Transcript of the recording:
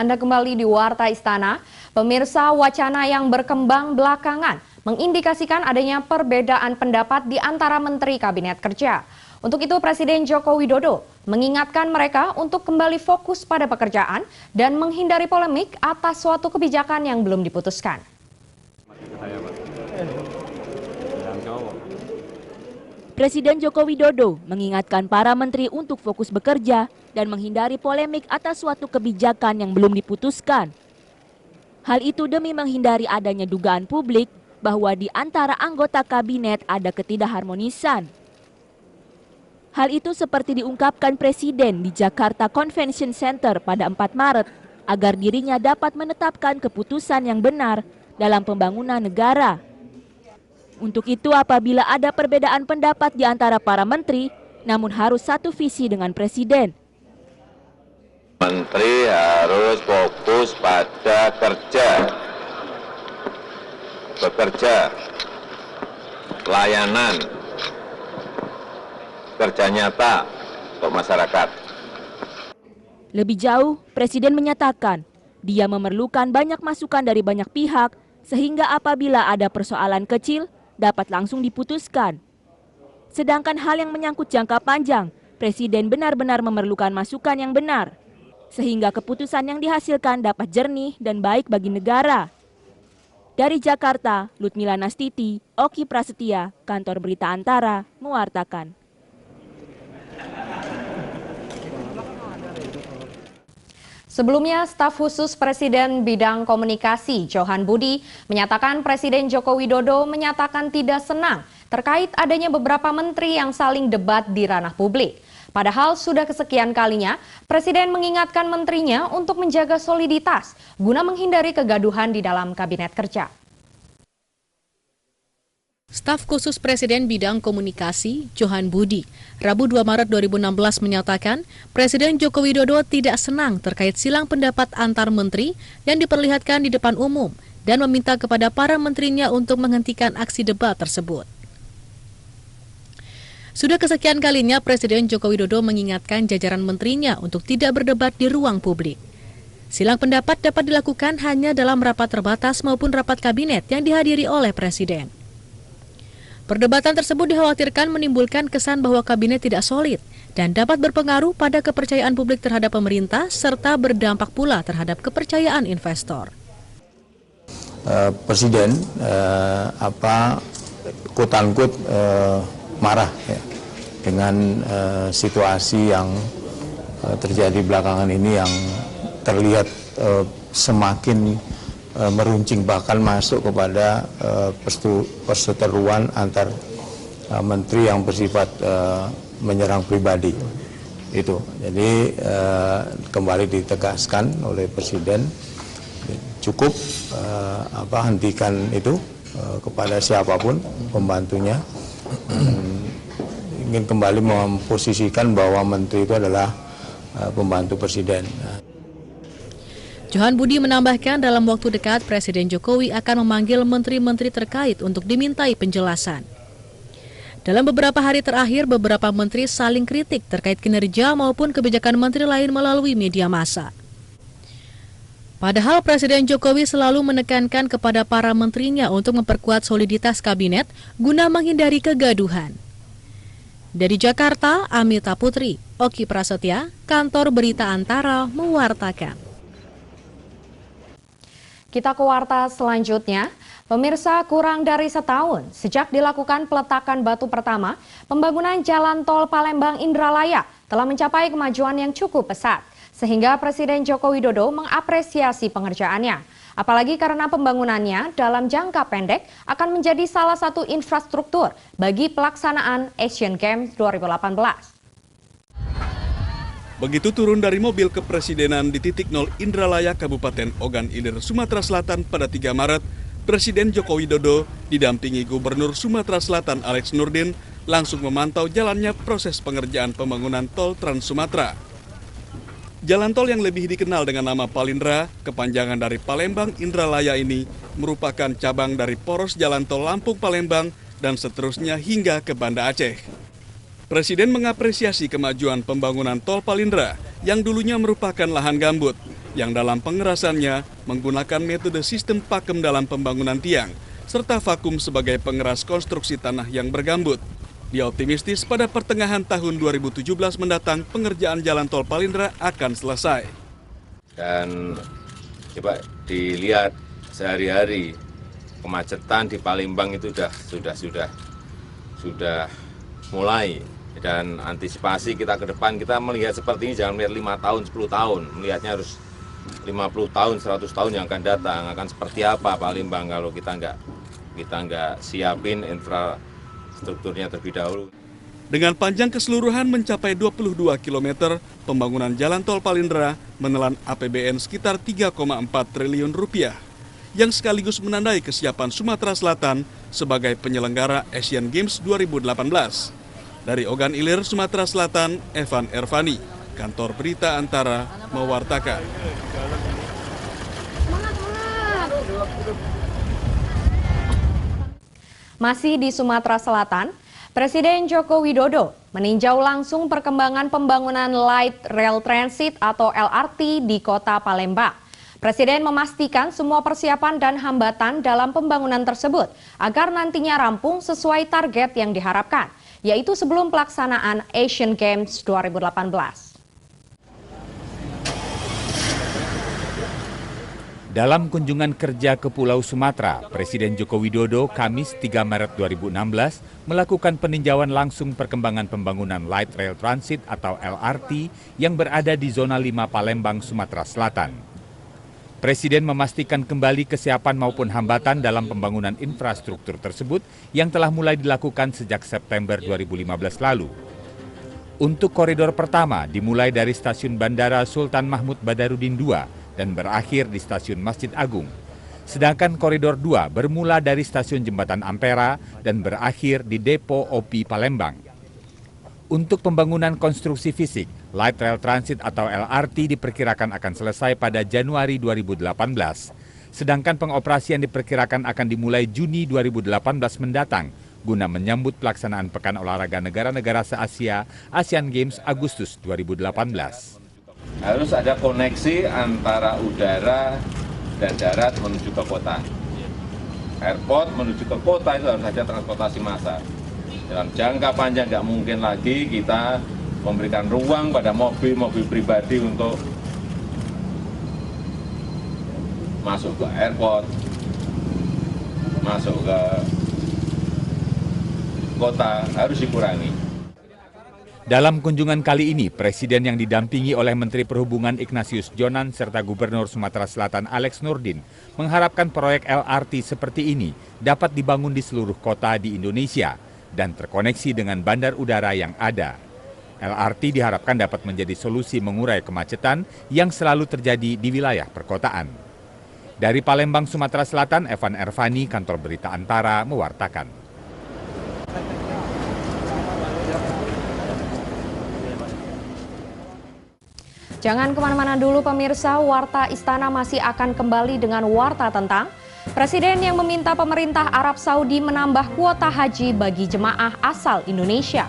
Anda kembali di Warta Istana. Pemirsa, wacana yang berkembang belakangan mengindikasikan adanya perbedaan pendapat di antara Menteri Kabinet Kerja. Untuk itu, Presiden Joko Widodo mengingatkan mereka untuk kembali fokus pada pekerjaan dan menghindari polemik atas suatu kebijakan yang belum diputuskan. Presiden Joko Widodo mengingatkan para menteri untuk fokus bekerja dan menghindari polemik atas suatu kebijakan yang belum diputuskan. Hal itu demi menghindari adanya dugaan publik bahwa di antara anggota kabinet ada ketidakharmonisan. Hal itu seperti diungkapkan Presiden di Jakarta Convention Center pada 4 Maret agar dirinya dapat menetapkan keputusan yang benar dalam pembangunan negara. Untuk itu, apabila ada perbedaan pendapat di antara para menteri, namun harus satu visi dengan Presiden. Menteri harus fokus pada bekerja, pelayanan, kerja nyata untuk masyarakat. Lebih jauh, Presiden menyatakan dia memerlukan banyak masukan dari banyak pihak, sehingga apabila ada persoalan kecil, dapat langsung diputuskan. Sedangkan hal yang menyangkut jangka panjang, Presiden benar-benar memerlukan masukan yang benar, sehingga keputusan yang dihasilkan dapat jernih dan baik bagi negara. Dari Jakarta, Lutmila Nastiti, Oki Prasetya, Kantor Berita Antara, mewartakan. Sebelumnya, staf khusus Presiden bidang komunikasi Johan Budi menyatakan Presiden Joko Widodo menyatakan tidak senang terkait adanya beberapa menteri yang saling debat di ranah publik. Padahal sudah kesekian kalinya Presiden mengingatkan menterinya untuk menjaga soliditas guna menghindari kegaduhan di dalam kabinet kerja. Staf khusus Presiden bidang komunikasi Johan Budi, Rabu 2 Maret 2016 menyatakan Presiden Joko Widodo tidak senang terkait silang pendapat antar menteri yang diperlihatkan di depan umum dan meminta kepada para menterinya untuk menghentikan aksi debat tersebut. Sudah kesekian kalinya Presiden Joko Widodo mengingatkan jajaran menterinya untuk tidak berdebat di ruang publik. Silang pendapat dapat dilakukan hanya dalam rapat terbatas maupun rapat kabinet yang dihadiri oleh Presiden. Perdebatan tersebut dikhawatirkan menimbulkan kesan bahwa kabinet tidak solid dan dapat berpengaruh pada kepercayaan publik terhadap pemerintah serta berdampak pula terhadap kepercayaan investor. Presiden quote-unquote marah ya, dengan situasi yang terjadi belakangan ini yang terlihat semakin meruncing, bahkan masuk kepada perseteruan antar menteri yang bersifat menyerang pribadi. Itu. Jadi kembali ditegaskan oleh Presiden, cukup hentikan itu kepada siapapun pembantunya. Ingin kembali memposisikan bahwa menteri itu adalah pembantu Presiden. Johan Budi menambahkan dalam waktu dekat Presiden Jokowi akan memanggil menteri-menteri terkait untuk dimintai penjelasan. Dalam beberapa hari terakhir, beberapa menteri saling kritik terkait kinerja maupun kebijakan menteri lain melalui media massa. Padahal Presiden Jokowi selalu menekankan kepada para menterinya untuk memperkuat soliditas kabinet guna menghindari kegaduhan. Dari Jakarta, Amita Putri, Oki Prasetya, Kantor Berita Antara, mewartakan. Kita ke warta selanjutnya. Pemirsa, kurang dari setahun sejak dilakukan peletakan batu pertama, pembangunan Jalan Tol Palembang Indralaya telah mencapai kemajuan yang cukup pesat, sehingga Presiden Joko Widodo mengapresiasi pengerjaannya. Apalagi karena pembangunannya dalam jangka pendek akan menjadi salah satu infrastruktur bagi pelaksanaan Asian Games 2018. Begitu turun dari mobil kepresidenan di titik 0 Indralaya, Kabupaten Ogan Ilir, Sumatera Selatan pada 3 Maret, Presiden Joko Widodo didampingi Gubernur Sumatera Selatan Alex Nurdin langsung memantau jalannya proses pengerjaan pembangunan tol Trans Sumatera. Jalan tol yang lebih dikenal dengan nama Palindra, kepanjangan dari Palembang Indralaya ini, merupakan cabang dari poros jalan tol Lampung-Palembang dan seterusnya hingga ke Banda Aceh. Presiden mengapresiasi kemajuan pembangunan tol Palindra yang dulunya merupakan lahan gambut yang dalam pengerasannya menggunakan metode sistem pakem dalam pembangunan tiang, serta vakum sebagai pengeras konstruksi tanah yang bergambut. Dia optimistis pada pertengahan tahun 2017 mendatang pengerjaan jalan tol Palindra akan selesai. Dan coba dilihat sehari-hari kemacetan di Palembang itu sudah mulai. Dan antisipasi kita ke depan, kita melihat seperti ini jangan melihat 5 tahun, 10 tahun. Melihatnya harus 50 tahun, 100 tahun yang akan datang. Akan seperti apa Palembang kalau kita nggak siapin infrastrukturnya terlebih dahulu. Dengan panjang keseluruhan mencapai 22 km, pembangunan jalan tol Palindra menelan APBN sekitar 3,4 triliun rupiah, yang sekaligus menandai kesiapan Sumatera Selatan sebagai penyelenggara Asian Games 2018. Dari Ogan Ilir, Sumatera Selatan, Evan Ervani, Kantor Berita Antara, mewartakan. Masih di Sumatera Selatan, Presiden Joko Widodo meninjau langsung perkembangan pembangunan Light Rail Transit atau LRT di Kota Palembang. Presiden memastikan semua persiapan dan hambatan dalam pembangunan tersebut agar nantinya rampung sesuai target yang diharapkan, yaitu sebelum pelaksanaan Asian Games 2018. Dalam kunjungan kerja ke Pulau Sumatera, Presiden Joko Widodo Kamis 3 Maret 2016 melakukan peninjauan langsung perkembangan pembangunan Light Rail Transit atau LRT yang berada di Zona 5 Palembang, Sumatera Selatan. Presiden memastikan kembali kesiapan maupun hambatan dalam pembangunan infrastruktur tersebut yang telah mulai dilakukan sejak September 2015 lalu. Untuk koridor pertama dimulai dari stasiun Bandara Sultan Mahmud Badarudin II dan berakhir di stasiun Masjid Agung. Sedangkan koridor 2 bermula dari stasiun Jembatan Ampera dan berakhir di Depo OP Palembang. Untuk pembangunan konstruksi fisik, Light Rail Transit atau LRT diperkirakan akan selesai pada Januari 2018. Sedangkan pengoperasian diperkirakan akan dimulai Juni 2018 mendatang guna menyambut pelaksanaan Pekan Olahraga Negara-Negara se-Asia Asian Games Agustus 2018. Harus ada koneksi antara udara dan darat menuju ke kota. Airport menuju ke kota itu harus ada transportasi massal. Dalam jangka panjang nggak mungkin lagi kita memberikan ruang pada mobil-mobil pribadi untuk masuk ke airport, masuk ke kota, harus dikurangi. Dalam kunjungan kali ini, Presiden yang didampingi oleh Menteri Perhubungan Ignatius Jonan serta Gubernur Sumatera Selatan Alex Nurdin mengharapkan proyek LRT seperti ini dapat dibangun di seluruh kota di Indonesia dan terkoneksi dengan bandar udara yang ada. LRT diharapkan dapat menjadi solusi mengurai kemacetan yang selalu terjadi di wilayah perkotaan. Dari Palembang, Sumatera Selatan, Evan Ervani, Kantor Berita Antara, mewartakan. Jangan kemana-mana dulu pemirsa, Warta Istana masih akan kembali dengan warta tentang Presiden yang meminta pemerintah Arab Saudi menambah kuota haji bagi jemaah asal Indonesia.